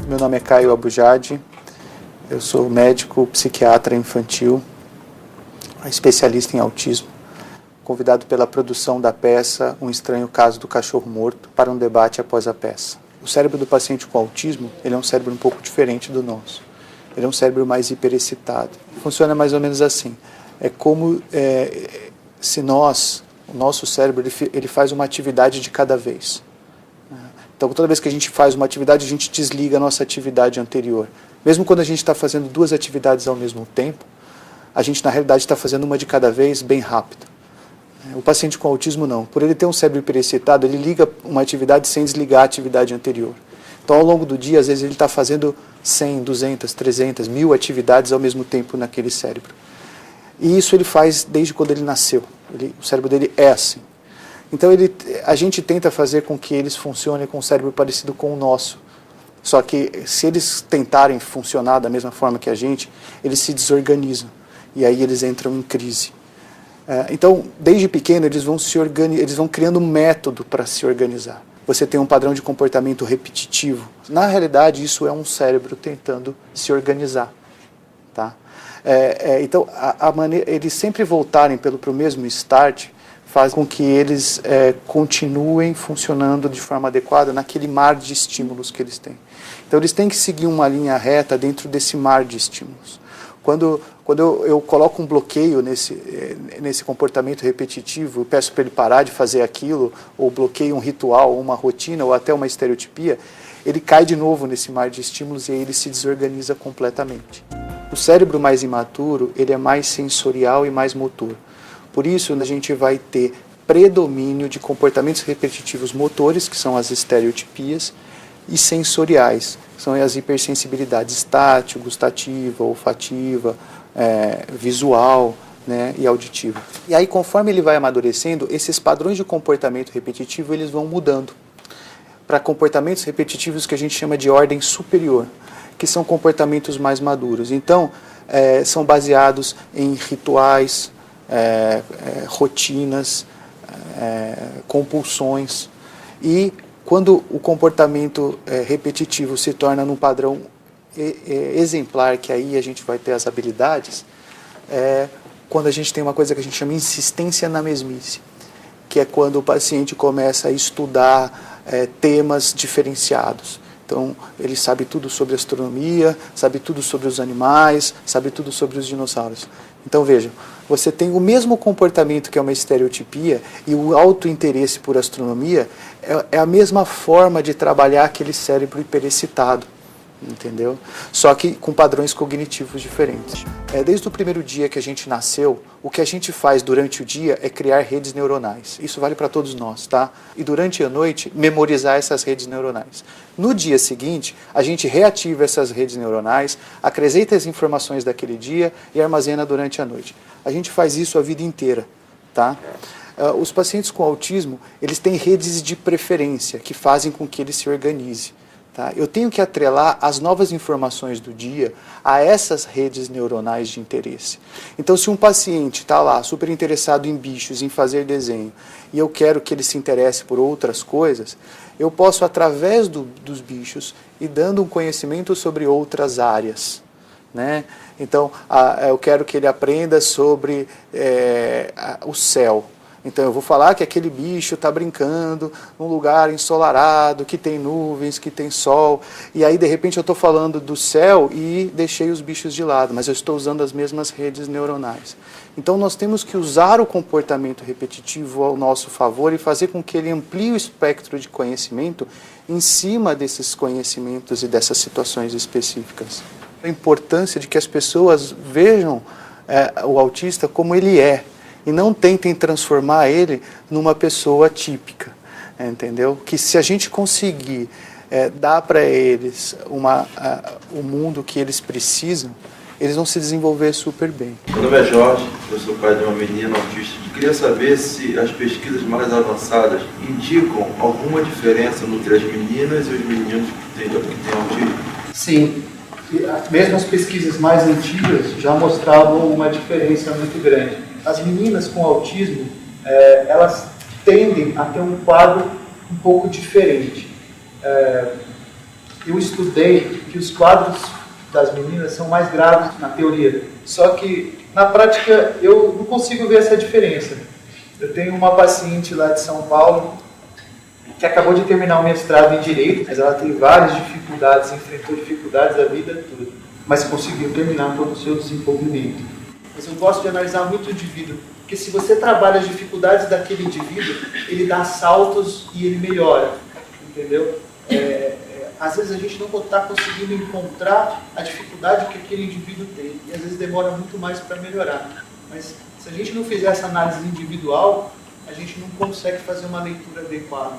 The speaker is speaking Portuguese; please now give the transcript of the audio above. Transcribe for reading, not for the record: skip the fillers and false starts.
Meu nome é Caio Abujade, eu sou médico psiquiatra infantil, especialista em autismo, convidado pela produção da peça Um Estranho Caso do Cachorro Morto para um debate após a peça. O cérebro do paciente com autismo, ele é um cérebro um pouco diferente do nosso. Ele é um cérebro mais hiperexcitado. Funciona mais ou menos assim. É como se o nosso cérebro, ele faz uma atividade de cada vez. Então, toda vez que a gente faz uma atividade, a gente desliga a nossa atividade anterior. Mesmo quando a gente está fazendo duas atividades ao mesmo tempo, a gente, na realidade, está fazendo uma de cada vez bem rápido. O paciente com autismo, não. Por ele ter um cérebro hiperexcitado, ele liga uma atividade sem desligar a atividade anterior. Então, ao longo do dia, às vezes, ele está fazendo 100, 200, 300, 1000 atividades ao mesmo tempo naquele cérebro. E isso ele faz desde quando ele nasceu. O cérebro dele é assim. Então, a gente tenta fazer com que eles funcionem com um cérebro parecido com o nosso. Só que, se eles tentarem funcionar da mesma forma que a gente, eles se desorganizam. E aí eles entram em crise. Então, desde pequeno, eles vão criando um método para se organizar. Você tem um padrão de comportamento repetitivo. Na realidade, isso é um cérebro tentando se organizar. Tá? Então, eles sempre voltarem para o mesmo start faz com que eles continuem funcionando de forma adequada naquele mar de estímulos que eles têm. Então, eles têm que seguir uma linha reta dentro desse mar de estímulos. Quando eu coloco um bloqueio nesse comportamento repetitivo, eu peço para ele parar de fazer aquilo, ou bloqueio um ritual, uma rotina, ou até uma estereotipia, ele cai de novo nesse mar de estímulos e aí ele se desorganiza completamente. O cérebro mais imaturo, ele é mais sensorial e mais motor. Por isso, a gente vai ter predomínio de comportamentos repetitivos motores, que são as estereotipias, e sensoriais, que são as hipersensibilidades tátil, gustativa, olfativa, visual, né, e auditiva. E aí, conforme ele vai amadurecendo, esses padrões de comportamento repetitivo eles vão mudando para comportamentos repetitivos que a gente chama de ordem superior, que são comportamentos mais maduros. Então, são baseados em rituais, rotinas, compulsões. E quando o comportamento repetitivo se torna num padrão exemplar, que aí a gente vai ter as habilidades, quando a gente tem uma coisa que a gente chama de insistência na mesmice, que é quando o paciente começa a estudar temas diferenciados. Então, ele sabe tudo sobre astronomia, sabe tudo sobre os animais, sabe tudo sobre os dinossauros. Então, vejam, você tem o mesmo comportamento que é uma estereotipia e o autointeresse por astronomia é a mesma forma de trabalhar aquele cérebro hiperexcitado, entendeu? Só que com padrões cognitivos diferentes. Desde o primeiro dia que a gente nasceu, o que a gente faz durante o dia é criar redes neuronais. Isso vale para todos nós, tá? E durante a noite, memorizar essas redes neuronais. No dia seguinte, a gente reativa essas redes neuronais, acrescenta as informações daquele dia e armazena durante a noite. A gente faz isso a vida inteira, tá? Os pacientes com autismo, eles têm redes de preferência que fazem com que ele se organize. Tá? Eu tenho que atrelar as novas informações do dia a essas redes neuronais de interesse. Então, se um paciente está lá super interessado em bichos, em fazer desenho, e eu quero que ele se interesse por outras coisas, eu posso, através dos bichos, ir dando um conhecimento sobre outras áreas. Né? Então, eu quero que ele aprenda sobre o céu. Então eu vou falar que aquele bicho está brincando num lugar ensolarado, que tem nuvens, que tem sol, e aí de repente eu estou falando do céu e deixei os bichos de lado, mas eu estou usando as mesmas redes neuronais. Então nós temos que usar o comportamento repetitivo ao nosso favor e fazer com que ele amplie o espectro de conhecimento em cima desses conhecimentos e dessas situações específicas. A importância de que as pessoas vejam o autista como ele é, e não tentem transformar ele numa pessoa típica, entendeu? Que se a gente conseguir dar para eles o mundo que eles precisam, eles vão se desenvolver super bem. Meu nome é Jorge, eu sou pai de uma menina autista. Eu queria saber se as pesquisas mais avançadas indicam alguma diferença entre as meninas e os meninos que têm autismo. Sim, mesmo as pesquisas mais antigas já mostravam uma diferença muito grande. As meninas com autismo, elas tendem a ter um quadro um pouco diferente. eu estudei que os quadros das meninas são mais graves na teoria. Só que, na prática, eu não consigo ver essa diferença. Eu tenho uma paciente lá de São Paulo que acabou de terminar o mestrado em Direito, mas ela teve várias dificuldades, enfrentou dificuldades a vida toda, mas conseguiu terminar todo o seu desenvolvimento. Mas eu gosto de analisar muito o indivíduo, porque se você trabalha as dificuldades daquele indivíduo, ele dá saltos e ele melhora, entendeu? Às vezes a gente não está conseguindo encontrar a dificuldade que aquele indivíduo tem, e às vezes demora muito mais para melhorar. Mas se a gente não fizer essa análise individual, a gente não consegue fazer uma leitura adequada.